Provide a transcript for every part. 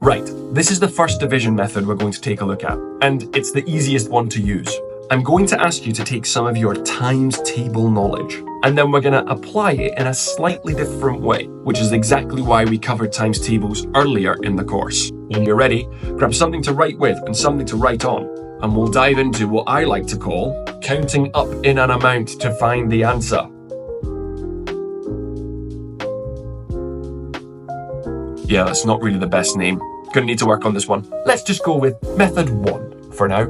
Right, this is the first division method we're going to take a look at, and it's the easiest one to use. I'm going to ask you to take some of your times table knowledge, and then we're going to apply it in a slightly different way, which is exactly why we covered times tables earlier in the course. When you're ready, grab something to write with and something to write on, and we'll dive into what I like to call counting up in an amount to find the answer. Yeah, that's not really the best name. Gonna need to work on this one. Let's just go with method 1 for now.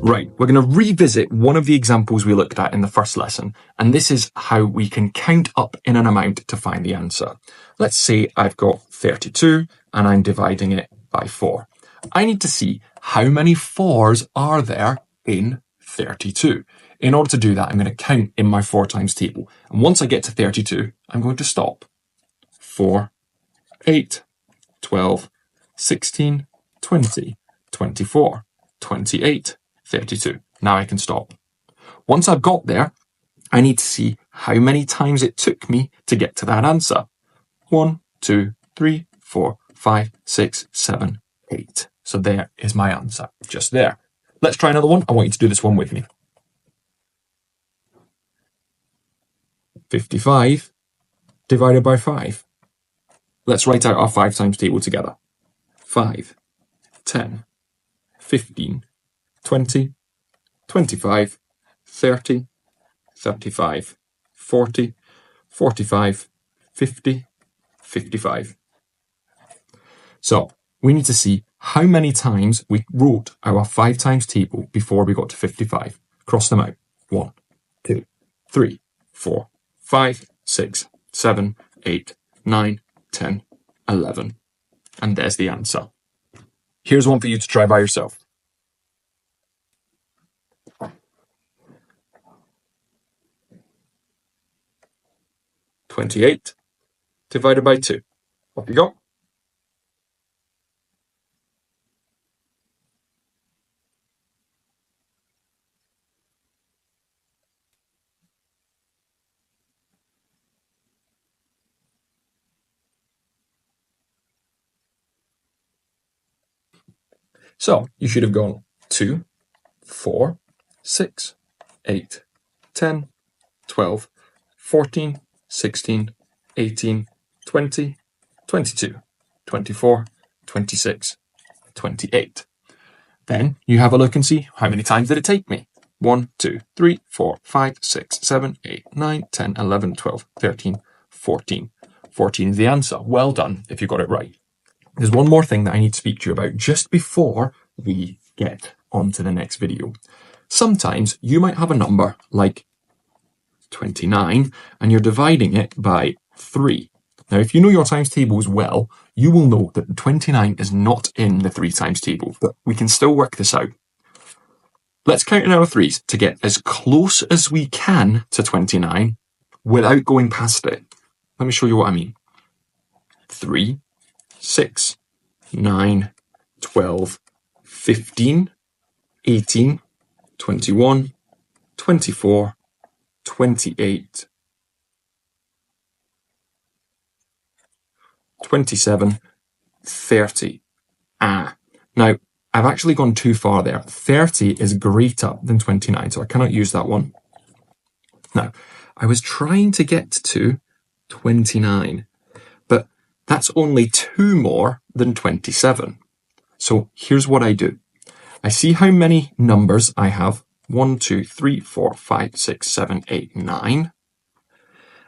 Right, we're going to revisit one of the examples we looked at in the first lesson, and this is how we can count up in an amount to find the answer. Let's say I've got 32 and I'm dividing it by 4. I need to see how many 4s are there in 32. In order to do that, I'm going to count in my 4 times table. And once I get to 32, I'm going to stop. 4, 8, 12, 16, 20, 24, 28, 32. Now I can stop. Once I've got there, I need to see how many times it took me to get to that answer. 1, 2, 3, 4, 5, 6, 7, 8. So there is my answer, just there. Let's try another one. I want you to do this one with me. 55 divided by 5. Let's write out our 5 times table together. 5, 10, 15, 20, 25, 30, 35, 40, 45, 50, 55. So we need to see how many times we wrote our 5 times table before we got to 55. Cross them out. 1, 2, 3, 4, 5, 6, 7, 8, 9, 10, 11. And there's the answer. Here's one for you to try by yourself. 28 divided by 2. Off you go. So you should have gone 2, 4, 6, 8, 10, 12, 14, 16, 18, 20, 22, 24, 26, 28. Then you have a look and see how many times did it take me. 1, 2, 3, 4, 5, 6, 7, 8, 9, 10, 11, 12, 13, 14. 14 is the answer. Well done if you got it right. There's one more thing that I need to speak to you about just before we get on to the next video. Sometimes you might have a number like 29 and you're dividing it by 3. Now, if you know your times tables well, you will know that 29 is not in the 3 times table, but we can still work this out. Let's count in our 3s to get as close as we can to 29 without going past it. Let me show you what I mean. 3, 6, 9, 12, 15, 18, 21, 24, 28, 27, 30. Now, I've actually gone too far there. 30 is greater than 29, so I cannot use that one. Now, I was trying to get to 29, but that's only 2 more than 27. So here's what I do. I see how many numbers I have. 1, 2, 3, 4, 5, 6, 7, 8, 9.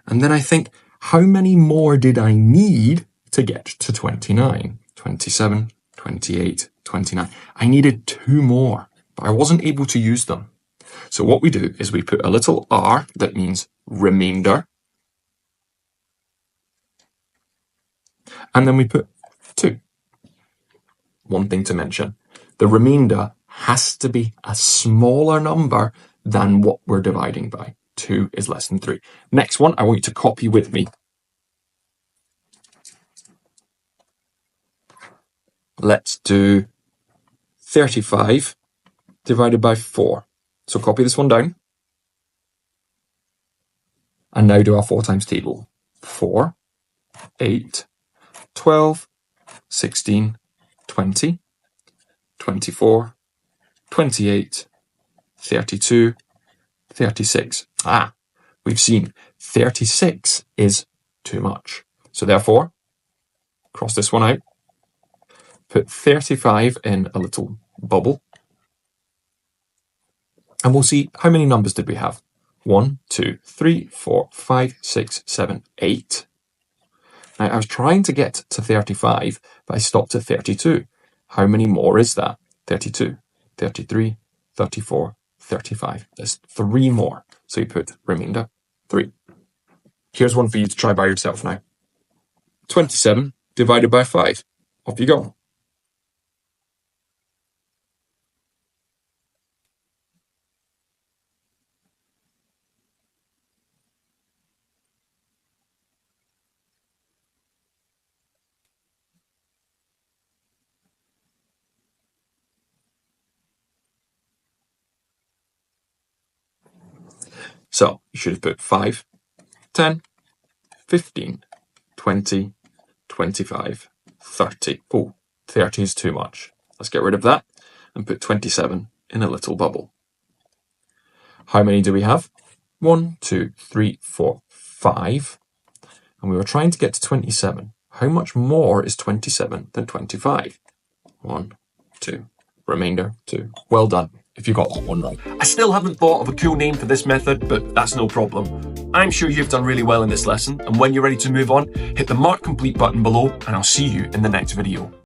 And then I think, how many more did I need to get to 29? 27, 28, 29. I needed 2 more, but I wasn't able to use them. So what we do is we put a little r that means remainder. And then we put 2. One thing to mention, the remainder has to be a smaller number than what we're dividing by. 2 is less than 3. Next one, I want you to copy with me. Let's do 35 divided by 4. So copy this one down. And now do our 4 times table. 4, 8, 12, 16, 20, 24, 28, 32, 36. We've seen 36 is too much. So therefore, cross this one out, put 35 in a little bubble, and we'll see how many numbers did we have. 1, 2, 3, 4, 5, 6, 7, 8. Now, I was trying to get to 35, but I stopped at 32. How many more is that? 32, 33, 34, 35. There's 3 more. So you put remainder 3. Here's one for you to try by yourself now. 27 divided by 5. Off you go. So you should have put 5, 10, 15, 20, 25, 30. Oh, 30 is too much. Let's get rid of that and put 27 in a little bubble. How many do we have? 1, 2, 3, 4, 5. And we were trying to get to 27. How much more is 27 than 25? 1, 2. Remainder 2. Well done if you got that one right. I still haven't thought of a cool name for this method, but that's no problem. I'm sure you've done really well in this lesson, and when you're ready to move on, hit the Mark Complete button below, and I'll see you in the next video.